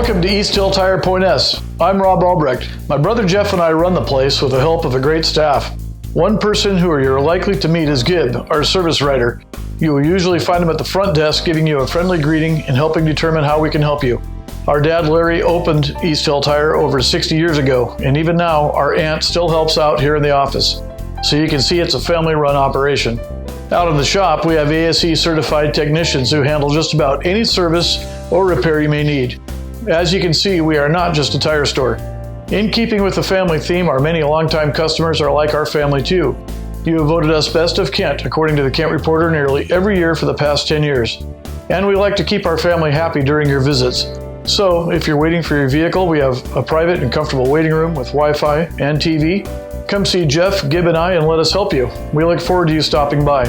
Welcome to East Hill Tire Point S. I'm Rob Albrecht. My brother Jeff and I run the place with the help of a great staff. One person who you're likely to meet is Gib, our service writer. You will usually find him at the front desk giving you a friendly greeting and helping determine how we can help you. Our dad Larry opened East Hill Tire over 60 years ago, and even now our aunt still helps out here in the office. So you can see it's a family-run operation. Out in the shop, we have ASE certified technicians who handle just about any service or repair you may need. As you can see, we are not just a tire store. In keeping with the family theme, our many longtime customers are like our family too. You have voted us Best of Kent, according to the Kent Reporter, nearly every year for the past 10 years. And we like to keep our family happy during your visits. So, if you're waiting for your vehicle, we have a private and comfortable waiting room with Wi-Fi and TV. Come see Jeff, Gib, and I and let us help you. We look forward to you stopping by.